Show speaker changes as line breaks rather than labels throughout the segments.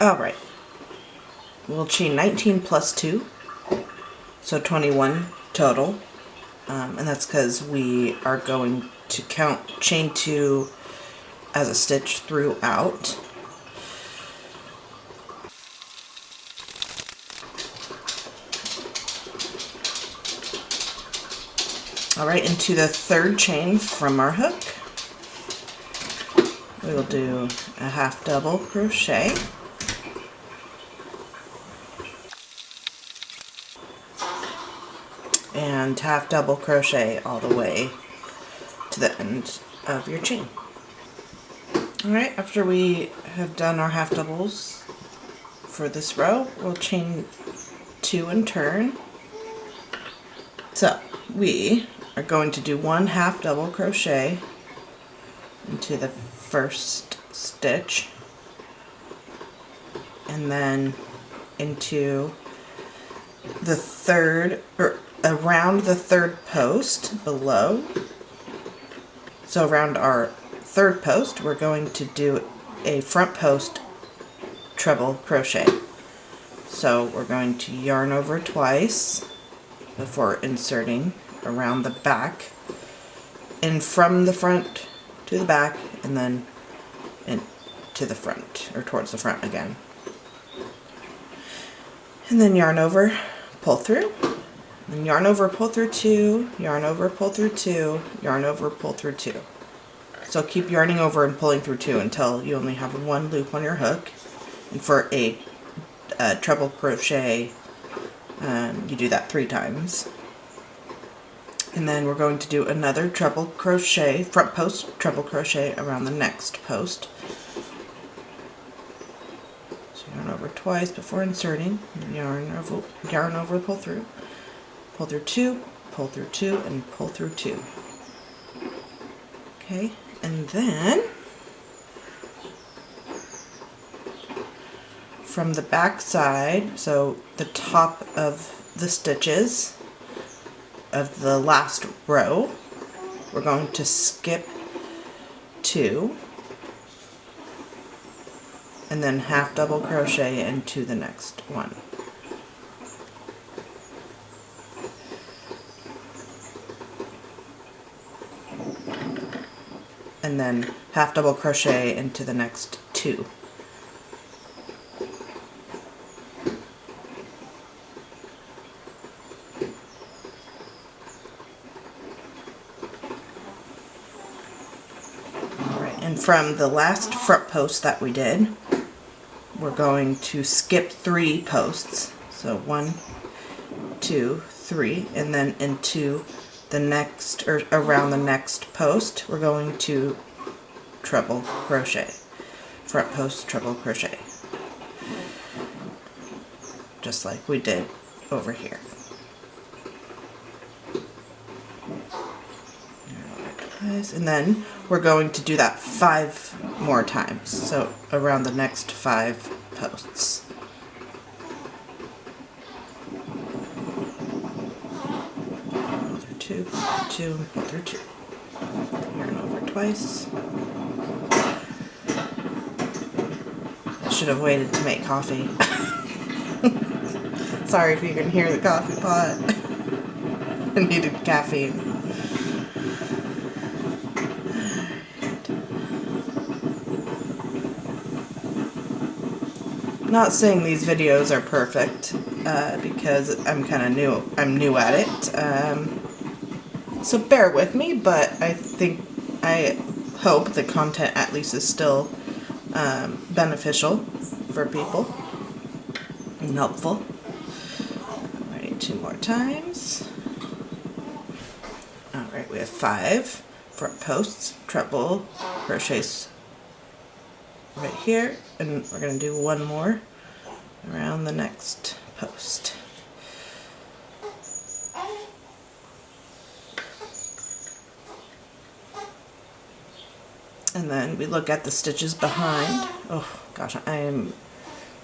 Alright, we'll chain 19 plus 2, so 21 total, and that's because we are going to count chain 2 as a stitch throughout. Alright, into the third chain from our hook, we will do a half double crochet, and half double crochet all the way to the end of your chain. Alright, after we have done our half doubles for this row, we'll chain 2 and turn. So we are going to do 1 half double crochet into the first stitch, and then into the third, or around the third post below. So around our third post, we're going to do a front post treble crochet. So we're going to yarn over twice before inserting around the back, and from the front to the back, and then into the front, or towards the front again. And then yarn over, pull through, and yarn over, pull through 2, yarn over, pull through 2, yarn over, pull through 2. So keep yarning over and pulling through 2 until you only have 1 loop on your hook. And for a treble crochet, you do that 3 times. And then we're going to do another treble crochet, front post treble crochet around the next post. So yarn over twice before inserting, yarn over, pull through 2, pull through 2, and pull through 2. Okay, and then from the back side, so the top of the stitches of the last row, we're going to skip 2 and then half double crochet into the next one. And then half double crochet into the next 2. And from the last front post that we did, we're going to skip 3 posts. So 1, 2, 3, and then into the next, or around the next post, we're going to treble crochet. Front post treble crochet. Just like we did over here. And then we're going to do that 5 more times, so around the next 5 posts. Pull through 2, and pull through 2. Yarn over twice. I should have waited to make coffee. Sorry if you can hear the coffee pot. I needed caffeine. Not saying these videos are perfect, because I'm kind of new. I'm new at it, so bear with me. But I hope the content at least is still beneficial for people and helpful. Alright, 2 more times. Alright, we have 5 front posts, treble crochets right here, and we're going to do 1 more around the next post. And then we look at the stitches behind. Oh gosh, I am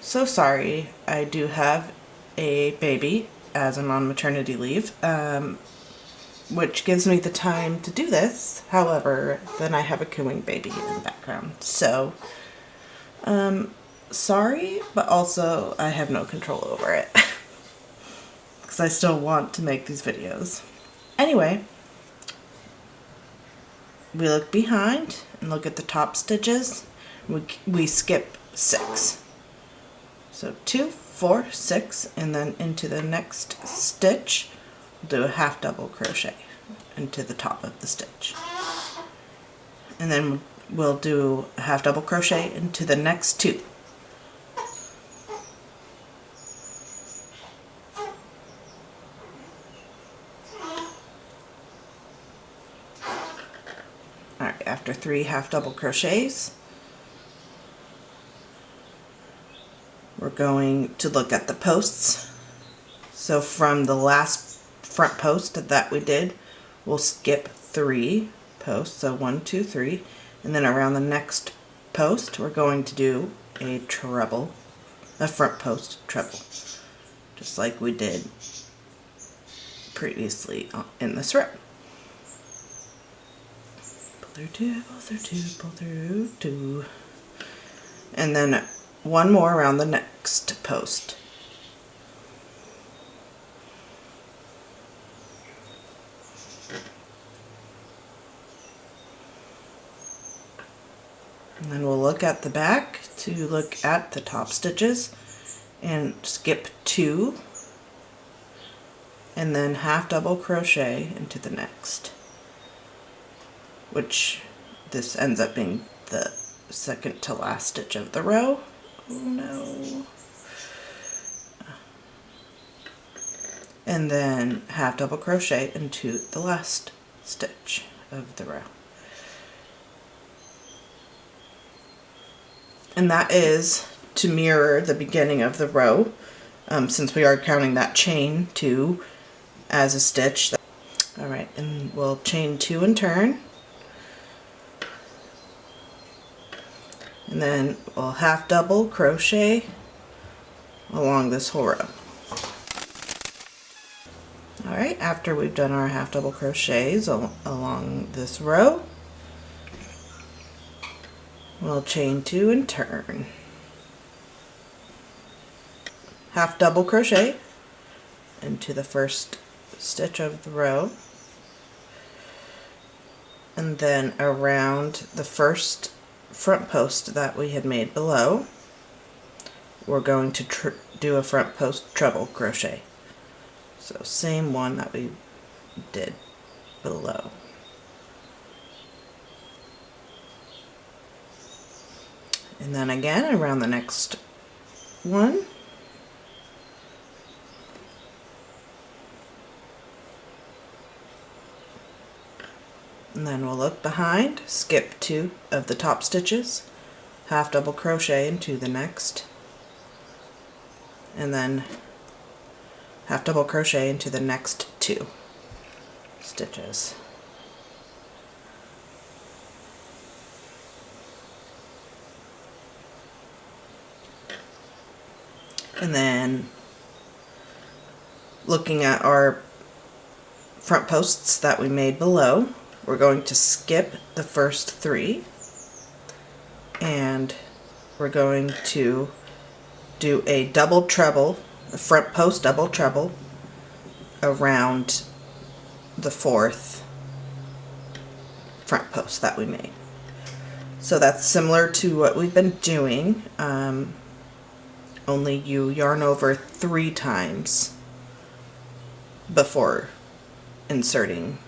so sorry. I do have a baby as I'm on maternity leave, which gives me the time to do this. However, then I have a cooing baby in the background. So sorry, but also I have no control over it. Because I still want to make these videos. Anyway, we look behind and look at the top stitches. We skip 6. So 2, 4, 6, and then into the next stitch, we'll do a half double crochet into the top of the stitch. And then we'll do a half double crochet into the next 2. Alright, after 3 half double crochets, we're going to look at the posts. So from the last front post that we did, we'll skip 3 posts, so 1, 2, 3, and then around the next post we're going to do a treble, a front post treble, just like we did previously in this row. Pull through 2, pull through 2, pull through 2, and then 1 more around the next post. And then we'll look at the back to look at the top stitches and skip 2 and then half double crochet into the next, which this ends up being the second to last stitch of the row. Oh no. And then half double crochet into the last stitch of the row. And that is to mirror the beginning of the row, since we are counting that chain 2 as a stitch. Alright, and we'll chain 2 and turn. And then we'll half double crochet along this whole row. Alright, after we've done our half double crochets along this row, we'll chain 2 and turn. Half double crochet into the first stitch of the row, and then around the first front post that we had made below, we're going to do a front post treble crochet. So same one that we did below. And then again around the next one. And then we'll look behind, skip 2 of the top stitches, half double crochet into the next, and then half double crochet into the next 2 stitches. And then looking at our front posts that we made below, we're going to skip the first 3 and we're going to do a double treble, a front post double treble around the 4th front post that we made. So that's similar to what we've been doing, only you yarn over 3 times before inserting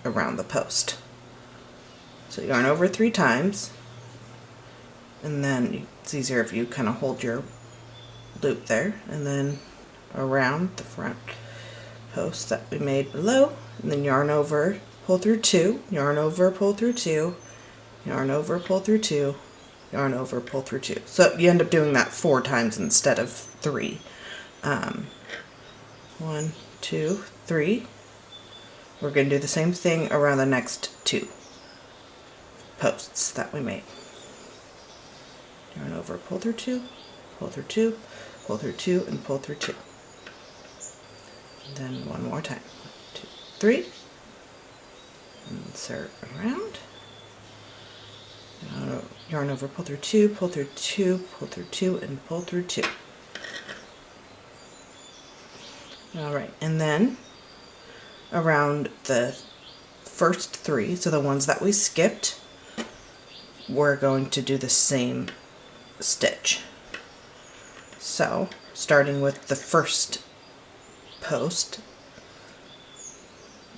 around the post. So yarn over 3 times, and then it's easier if you kind of hold your loop there, and then around the front post that we made below, and then yarn over, pull through 2, yarn over, pull through 2, yarn over, pull through 2, yarn over, pull through 2. So you end up doing that 4 times instead of 3. 1, 2, 3. We're going to do the same thing around the next 2 posts that we made. Yarn over, pull through 2, pull through 2, pull through 2, and pull through 2. And then one more time. 2, 3. yarn over, pull through 2, pull through 2, pull through 2, and pull through 2. Alright, and then around the first 3, so the ones that we skipped, we're going to do the same stitch. So, starting with the first post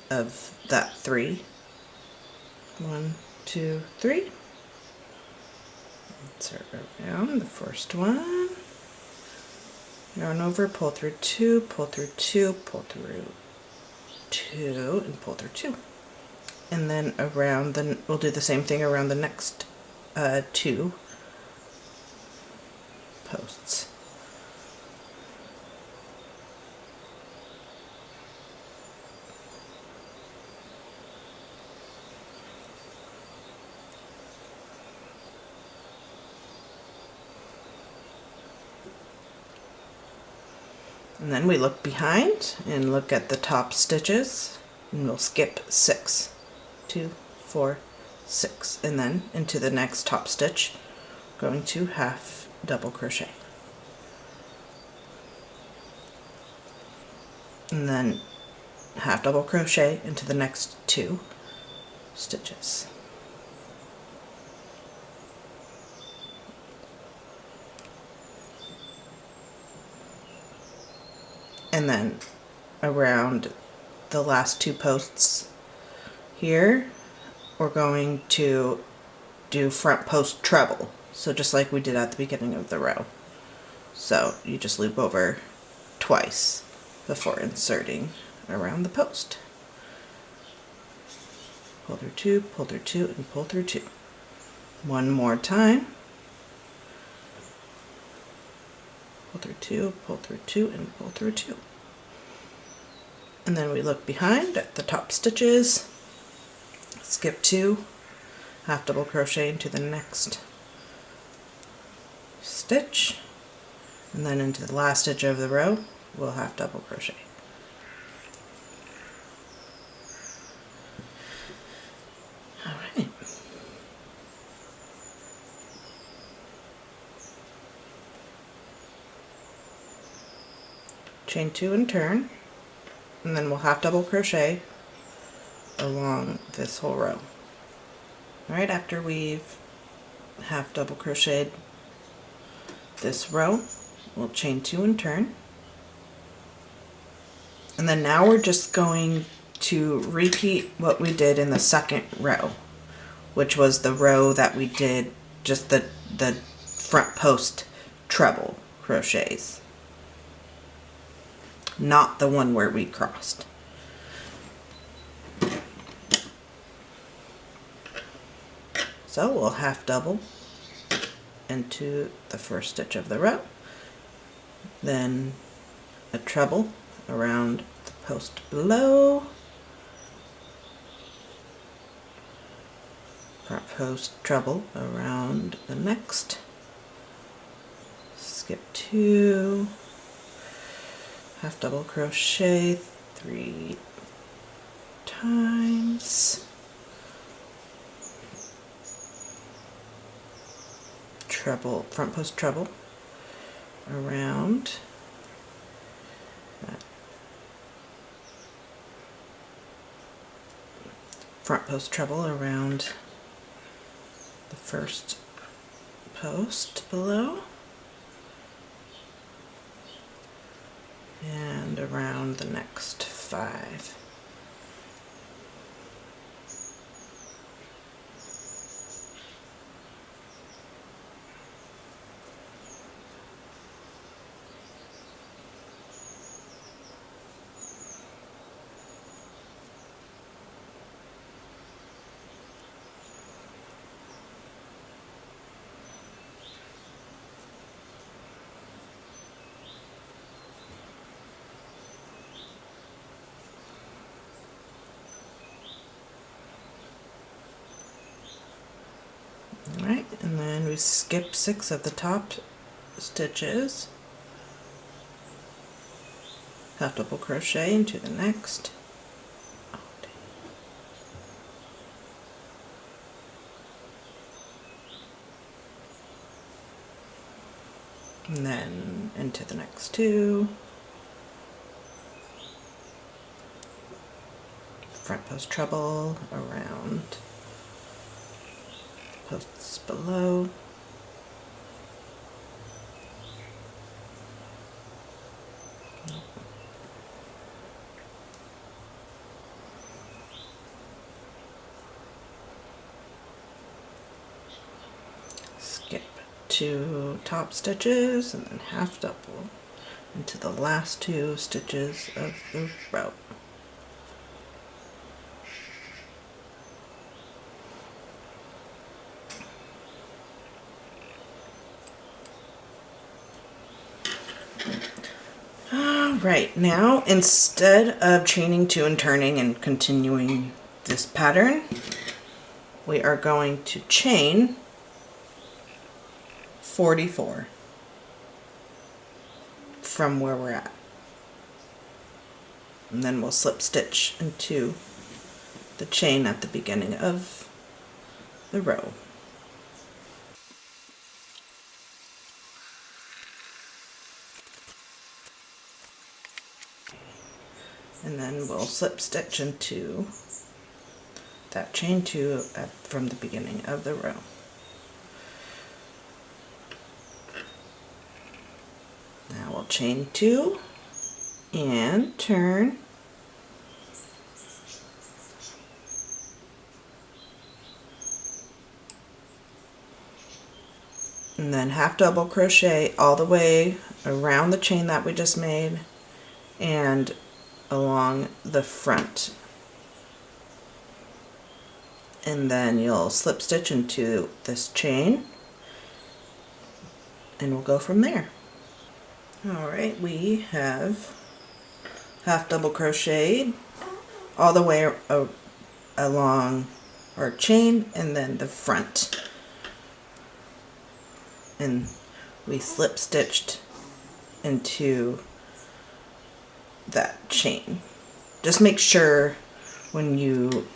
of that 3, 1, 2, 3. Insert around the first one, yarn over, pull through 2, pull through 2, pull through 2, and pull through 2. And then around the, we'll do the same thing around the next 2 posts. And then we look behind and look at the top stitches, and we'll skip 6, 2, 4, 6, and then into the next top stitch, going to half double crochet. And then half double crochet into the next 2 stitches. And then around the last 2 posts here, we're going to do front post treble. So just like we did at the beginning of the row. So you just loop over twice before inserting around the post. Pull through 2, pull through 2, and pull through 2. One more time. Pull through 2, pull through 2, and pull through 2. And then we look behind at the top stitches, skip 2, half double crochet into the next stitch, and then into the last stitch of the row, we'll half double crochet. Alright. Chain 2 and turn, and then we'll half double crochet along this whole row. Right after we've half double crocheted this row, we'll chain 2 and turn, and then now we're just going to repeat what we did in the second row, which was the row that we did just the front post treble crochets, not the one where we crossed. So we'll half double into the first stitch of the row, then a treble around the post below, front post treble around the next, skip 2, half double crochet 3 times, treble, front post treble around that front post treble around the first post below, and around the next 5. Alright, and then we skip 6 of the top stitches, half double crochet into the next, and then into the next two, front post treble around posts below, skip 2 top stitches and then half double into the last 2 stitches of the row. Alright, now instead of chaining 2 and turning and continuing this pattern, we are going to chain 44 from where we're at. And then we'll slip stitch into the chain at the beginning of the row. And then we'll slip stitch into that chain 2 from the beginning of the row. Now we'll chain 2 and turn, and then half double crochet all the way around the chain that we just made and along the front, and then you'll slip stitch into this chain and we'll go from there. Alright, we have half double crocheted all the way along our chain and then the front, and we slip stitched into that chain. Just make sure when you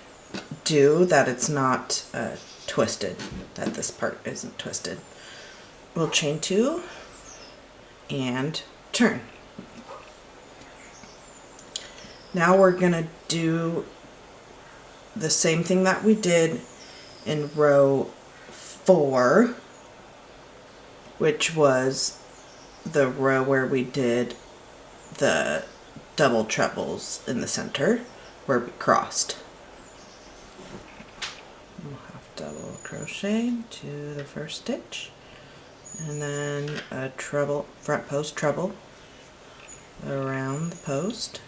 do that it's not twisted, that this part isn't twisted. We'll chain 2 and turn. Now we're gonna do the same thing that we did in row 4, which was the row where we did the double trebles in the center where we crossed. We'll half double crochet to the first stitch, and then a treble, front post treble around the post,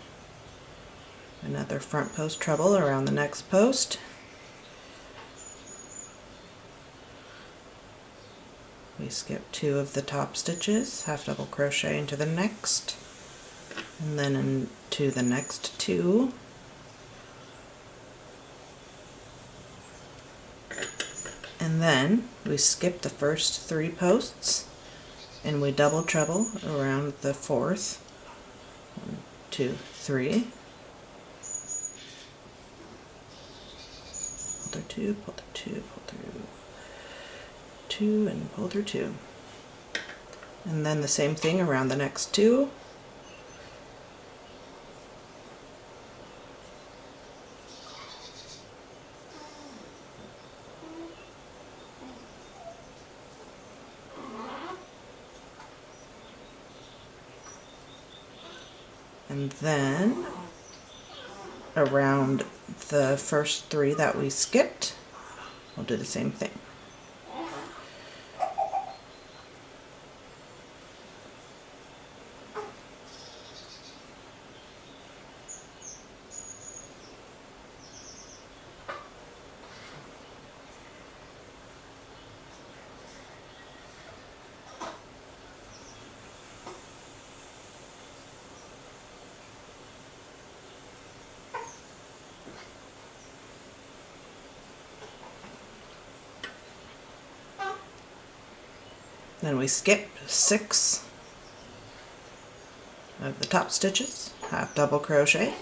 another front post treble around the next post, we skip 2 of the top stitches, half double crochet into the next, and then into the next 2, and then we skip the first 3 posts and we double treble around the 4th. 1, 2, 3. Pull through 2, pull through 2, pull through 2, and pull through 2. And then the same thing around the next 2. And then around the first 3 that we skipped, we'll do the same thing. Then we skip 6 of the top stitches, half double crochet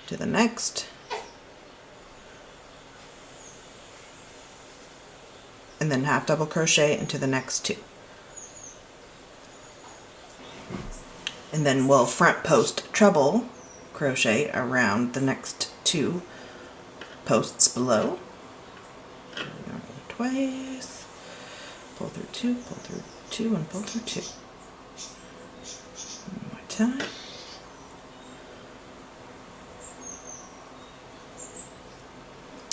to the next, and then half double crochet into the next 2. And then we'll front post treble crochet around the next 2 posts below. Twice, pull through 2, pull through 2, and pull through 2. One more time.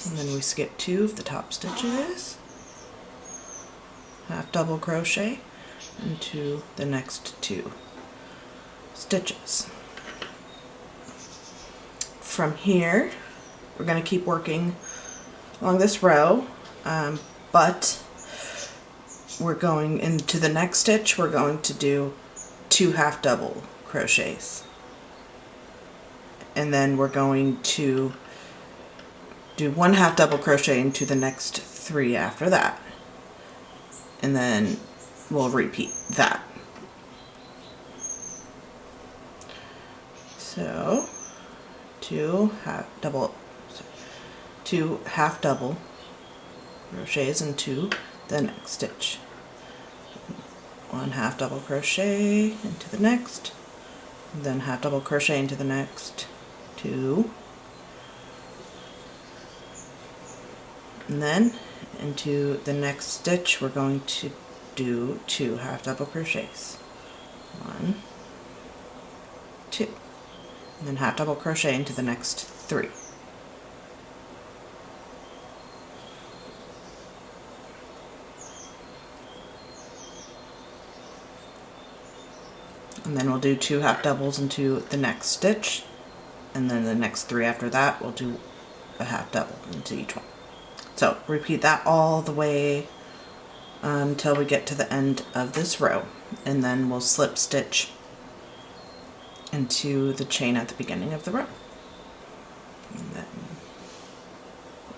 And then we skip 2 of the top stitches, half double crochet into the next 2 stitches. From here, we're going to keep working along this row, but we're going into the next stitch, we're going to do 2 half double crochets. And then we're going to do 1 half double crochet into the next 3 after that. And then we'll repeat that. So 2 half double crochets into the next stitch. 1 half double crochet into the next, and then half double crochet into the next 2, and then into the next stitch we're going to do 2 half double crochets. 1, 2, and then half double crochet into the next 3. And then we'll do 2 half doubles into the next stitch, and then the next 3 after that we'll do a half double into each one. So repeat that all the way until we get to the end of this row, and then we'll slip stitch into the chain at the beginning of the row. And then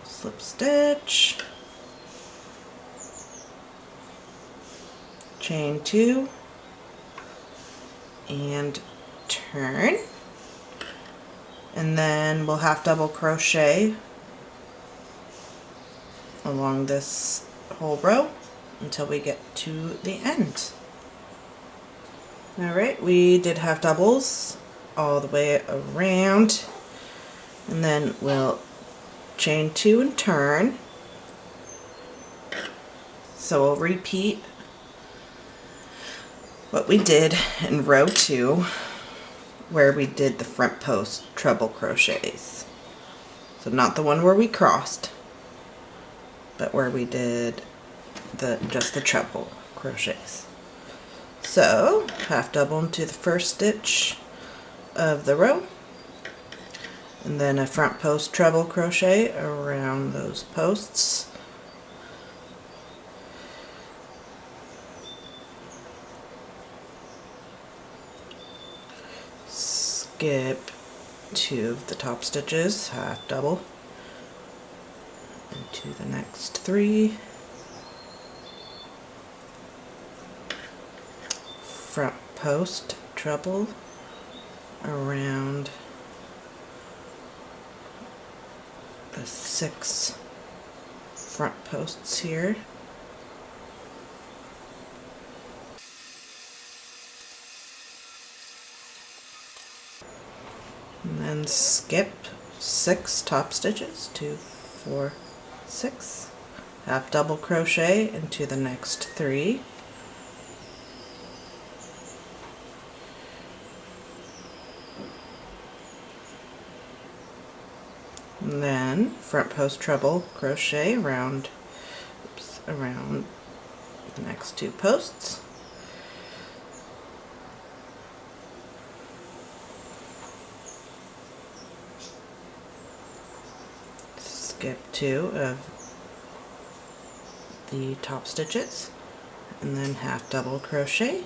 slip stitch, chain 2, and turn, and then we'll half double crochet along this whole row until we get to the end. Alright, we did half doubles all the way around, and then we'll chain 2 and turn. So we'll repeat what we did in row 2 where we did the front post treble crochets. So not the one where we crossed, but where we did just the treble crochets. So half double into the first stitch of the row, and then a front post treble crochet around those posts. Skip 2 of the top stitches, half double into the next 3, front post treble around the 6 front posts here. And then skip 6 top stitches, 2, 4, 6, half double crochet into the next 3, and then front post treble crochet around the next 2 posts. Skip 2 of the top stitches, and then half double crochet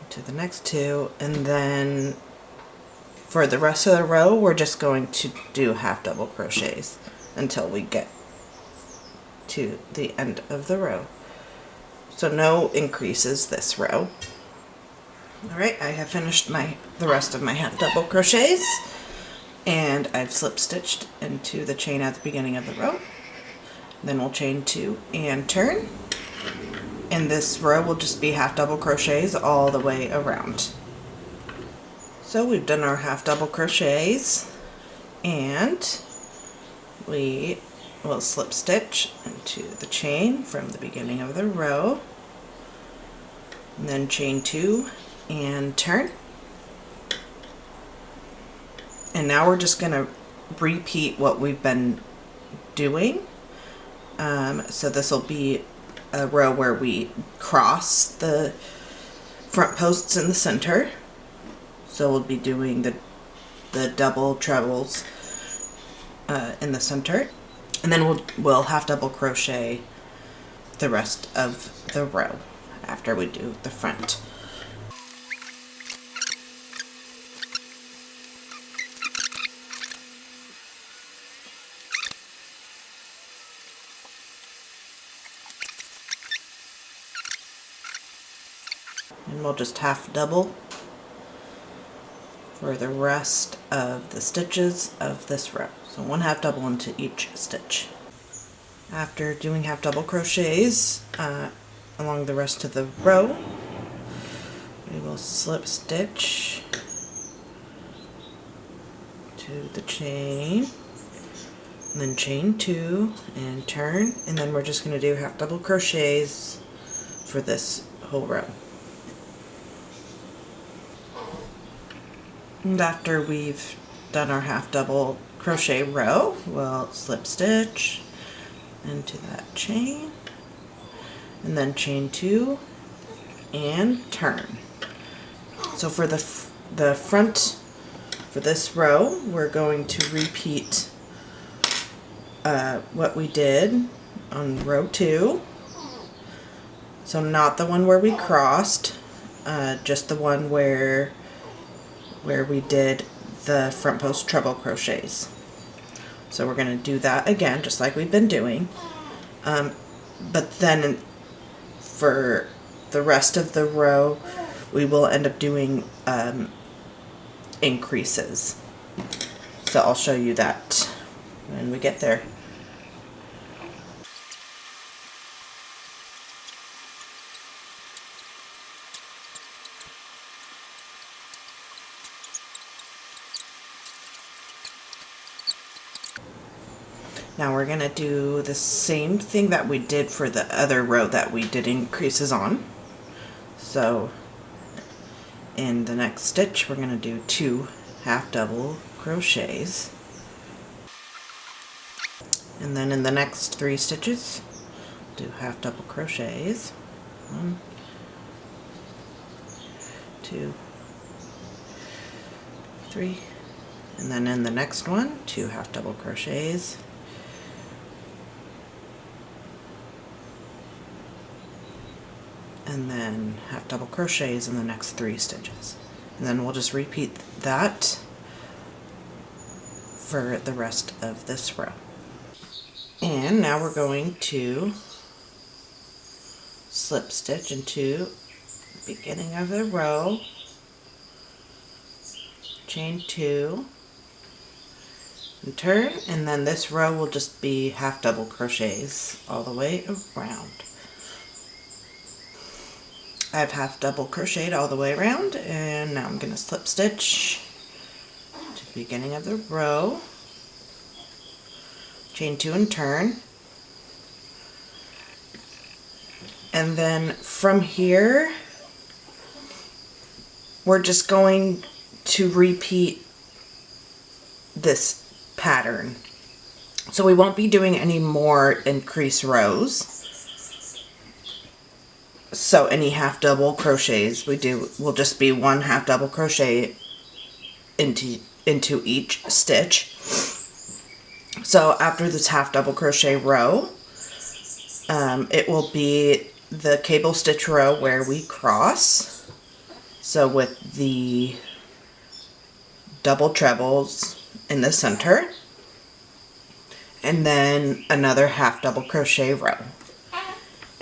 into the next 2, and then for the rest of the row we're just going to do half double crochets until we get to the end of the row. So no increases this row. Alright, I have finished the rest of my half double crochets, and I've slip stitched into the chain at the beginning of the row. Then we'll chain 2 and turn, And this row will just be half double crochets all the way around. So we've done our half double crochets, and we will slip stitch into the chain from the beginning of the row, and then chain 2 and turn. And now we're just going to repeat what we've been doing. So this will be a row where we cross the front posts in the center. So we'll be doing the double trebles in the center, and then we'll half double crochet the rest of the row after we do the front. And we'll just half double for the rest of the stitches of this row. So one half double into each stitch. After doing half double crochets along the rest of the row, we will slip stitch to the chain, and then chain 2 and turn, and then we're just going to do half double crochets for this whole row. And after we've done our half double crochet row, we'll slip stitch into that chain, and then chain 2 and turn. So for the front, for this row, we're going to repeat what we did on row 2. So not the one where we crossed, just the one where we did the front post treble crochets. So we're going to do that again, just like we've been doing. But then for the rest of the row, we will end up doing increases. So I'll show you that when we get there. Now we're going to do the same thing that we did for the other row that we did increases on. So in the next stitch we're going to do 2 half double crochets, and then in the next 3 stitches do half double crochets, 1, 2, 3, and then in the next one 2 half double crochets, and then half double crochets in the next 3 stitches. And then we'll just repeat that for the rest of this row. And now we're going to slip stitch into the beginning of the row, chain 2, and turn, and then this row will just be half double crochets all the way around. I've half double crocheted all the way around, and now I'm going to slip stitch to the beginning of the row, chain 2 and turn, and then from here we're just going to repeat this pattern. So we won't be doing any more increase rows. So any half double crochets we do will just be 1 half double crochet into each stitch. So after this half double crochet row, it will be the cable stitch row where we cross. So with the double trebles in the center, and then another half double crochet row.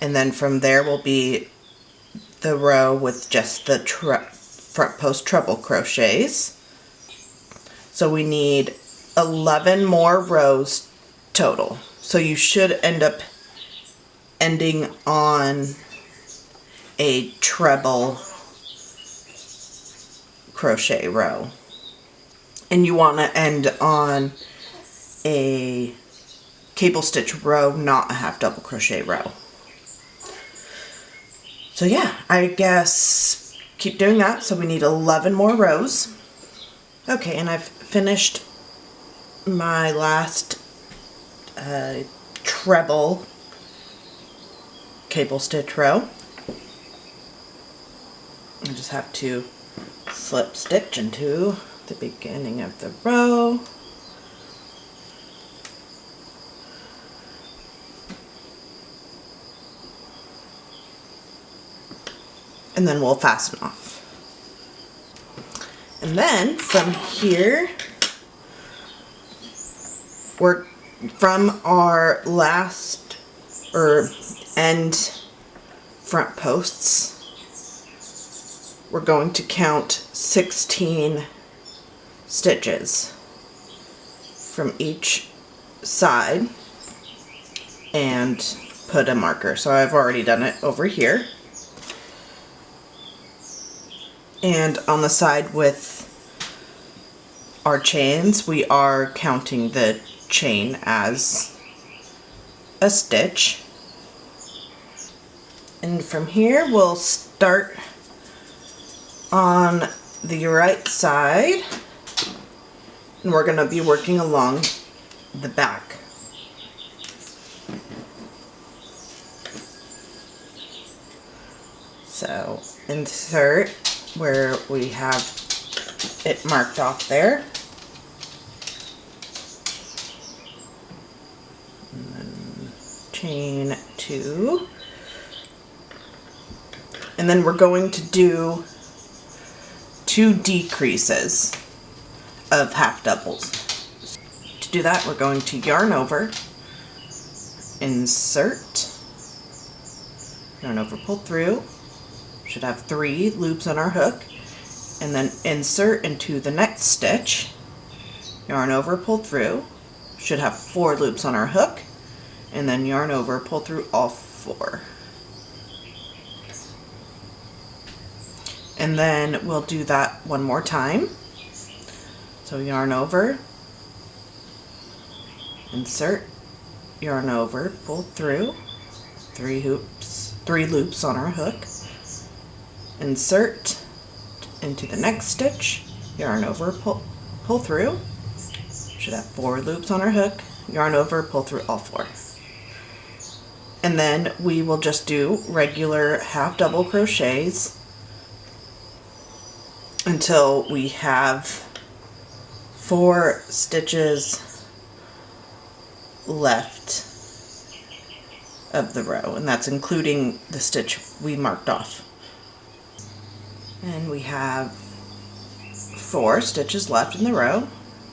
And then from there will be the row with just the front post treble crochets. So we need 11 more rows total. So you should end up ending on a treble crochet row. And you want to end on a cable stitch row, not a half double crochet row. So yeah, I guess keep doing that. So we need 11 more rows. Okay, and I've finished my last treble cable stitch row. I just have to slip stitch into the beginning of the row. And then we'll fasten off. And then from here, we're from our last end front posts, we're going to count 16 stitches from each side and put a marker. So I've already done it over here. And on the side with our chains, we are counting the chain as a stitch. And from here, we'll start on the right side, and we're going to be working along the back. So insert where we have it marked off there. And then chain 2. And then we're going to do 2 decreases of half doubles. To do that, we're going to yarn over, insert, yarn over, pull through. Should have 3 loops on our hook, and then insert into the next stitch, yarn over, pull through. Should have 4 loops on our hook, and then yarn over, pull through all 4. And then we'll do that one more time. So yarn over, insert, yarn over, pull through, 3 loops on our hook, insert into the next stitch, yarn over, pull through. Should have 4 loops on our hook, yarn over, pull through all 4. And then we will just do regular half double crochets until we have 4 stitches left of the row, and that's including the stitch we marked off. And we have 4 stitches left in the row,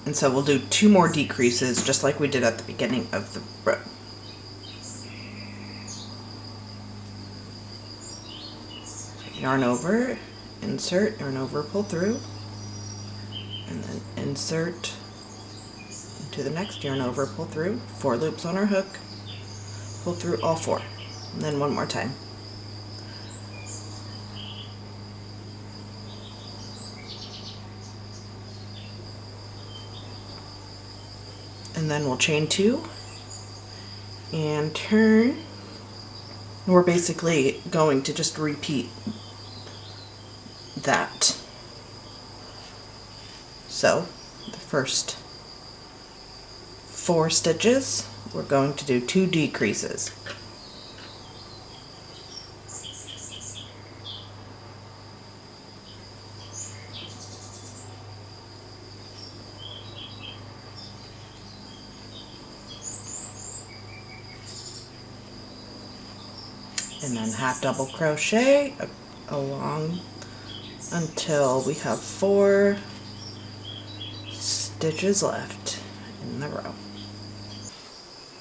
and so we'll do 2 more decreases just like we did at the beginning of the row. Yarn over, insert, yarn over, pull through, and then insert into the next, yarn over, pull through, 4 loops on our hook, pull through all 4, and then one more time. And then we'll chain 2 and turn. And we're basically going to just repeat that. So the first 4 stitches, we're going to do 2 decreases. And then half double crochet along until we have 4 stitches left in the row.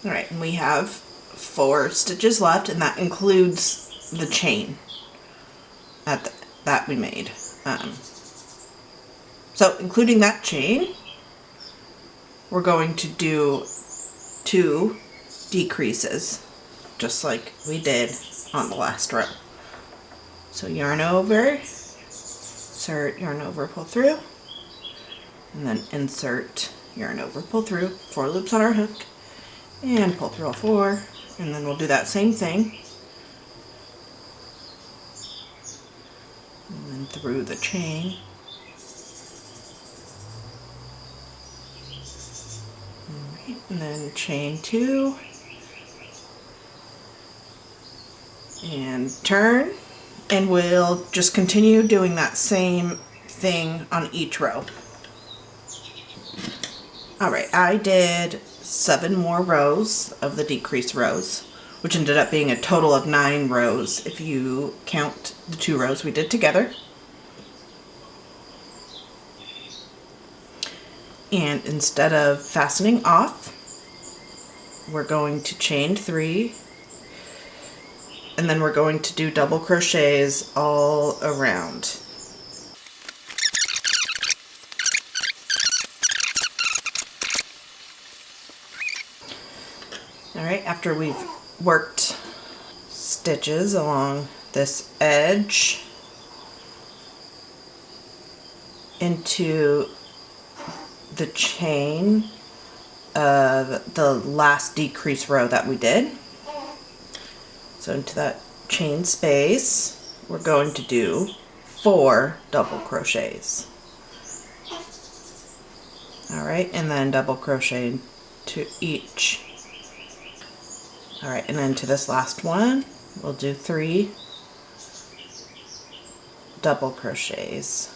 Alright, and we have 4 stitches left, and that includes the chain that we made. So including that chain, we're going to do 2 decreases, just like we did on the last row. So yarn over, insert, yarn over, pull through, and then insert, yarn over, pull through, 4 loops on our hook, and pull through all 4, and then we'll do that same thing, and then through the chain. Alright, and then chain 2, and turn, and we'll just continue doing that same thing on each row. Alright, I did 7 more rows of the decrease rows, which ended up being a total of 9 rows if you count the 2 rows we did together. And instead of fastening off, we're going to chain 3, and then we're going to do double crochets all around. Alright, after we've worked stitches along this edge into the chain of the last decrease row that we did, so into that chain space, we're going to do 4 double crochets. Alright, and then double crochet to each. Alright, and then to this last one, we'll do 3 double crochets.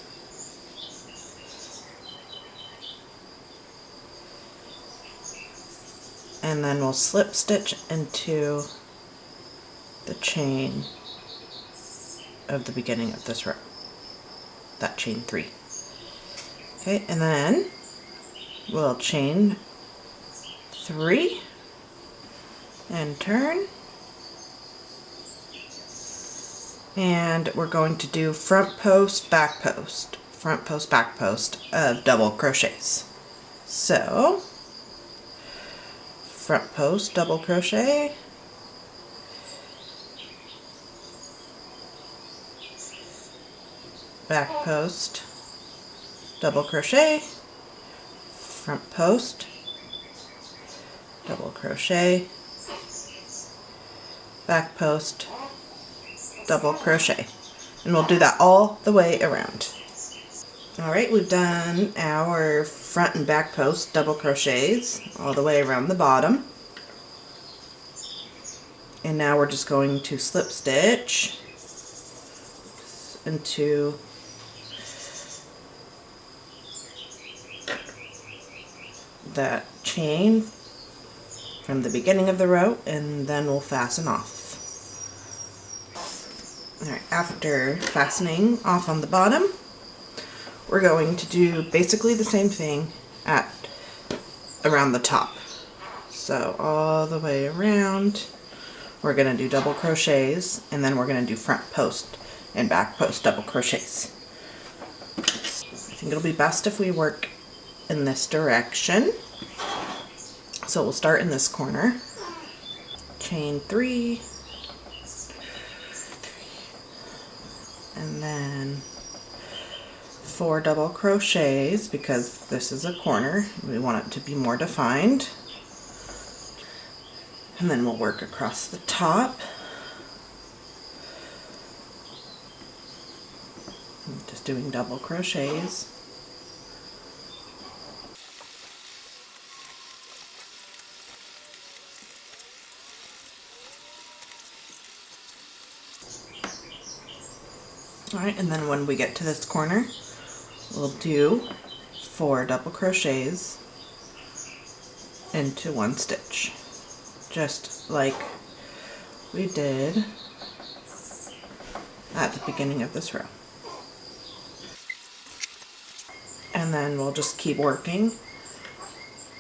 And then we'll slip stitch into the chain of the beginning of this row, that chain 3. Okay, and then we'll chain 3 and turn, and we're going to do front post, back post, front post, back post of double crochets. So front post, double crochet, back post, double crochet, front post, double crochet, back post, double crochet, and we'll do that all the way around. Alright, we've done our front and back post double crochets all the way around the bottom, and now we're just going to slip stitch into that chain from the beginning of the row, and then we'll fasten off. Alright, after fastening off on the bottom, we're going to do basically the same thing at around the top. So all the way around, we're going to do double crochets, and then we're going to do front post and back post double crochets. I think it'll be best if we work in this direction. So we'll start in this corner, chain 3, and then 4 double crochets, because this is a corner, we want it to be more defined. And then we'll work across the top, just doing double crochets. Alright, and then when we get to this corner, we'll do 4 double crochets into 1 stitch, just like we did at the beginning of this row. And then we'll just keep working.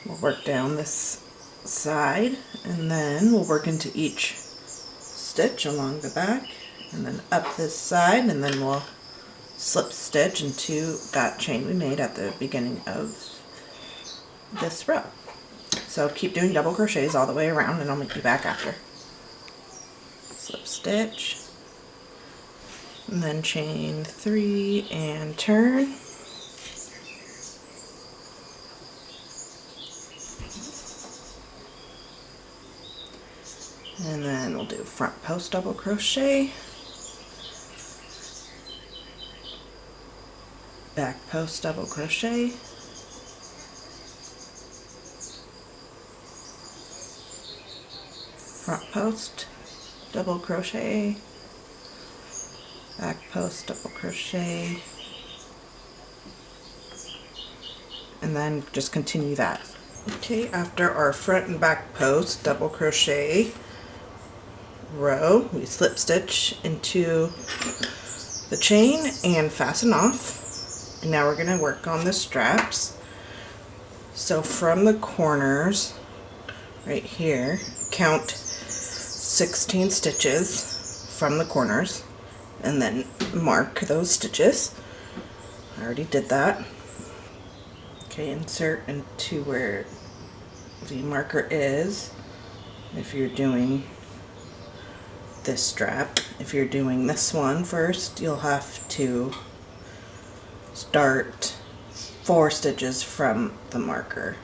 We'll work down this side, and then we'll work into each stitch along the back, and then up this side, and then we'll slip stitch into that chain we made at the beginning of this row. So keep doing double crochets all the way around, and I'll meet you back after. Slip stitch, and then chain 3 and turn. And then we'll do front post double crochet, back post double crochet, front post double crochet, back post double crochet, and then just continue that. Okay, after our front and back post double crochet row, we slip stitch into the chain and fasten off. And now we're going to work on the straps. So from the corners right here, count 16 stitches from the corners and then mark those stitches. I already did that. Okay, insert into where the marker is if you're doing this strap. If you're doing this one first, you'll have to start 4 stitches from the marker.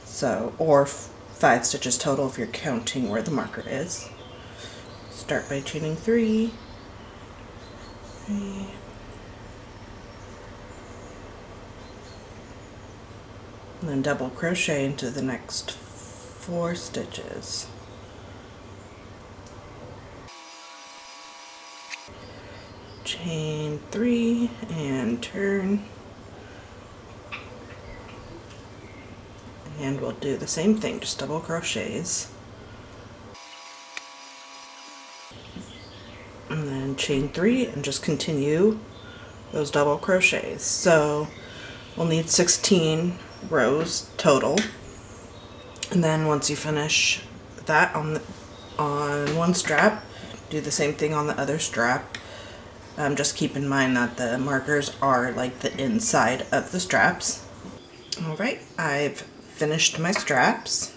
So, or 5 stitches total if you're counting where the marker is. Start by chaining 3, and then double crochet into the next 4 stitches. Chain 3 and turn, and we'll do the same thing, just double crochets, and then chain 3 and just continue those double crochets. So we'll need 16 rows total, and then once you finish that on one strap, do the same thing on the other strap. Just keep in mind that the markers are like the inside of the straps. Alright, I've finished my straps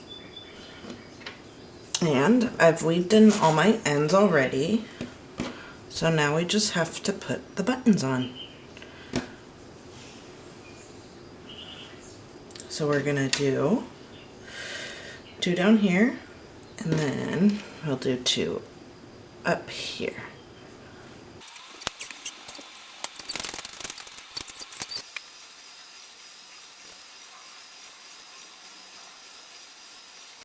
and I've weaved in all my ends already. So now we just have to put the buttons on. So we're gonna do 2 down here, and then we'll do 2 up here.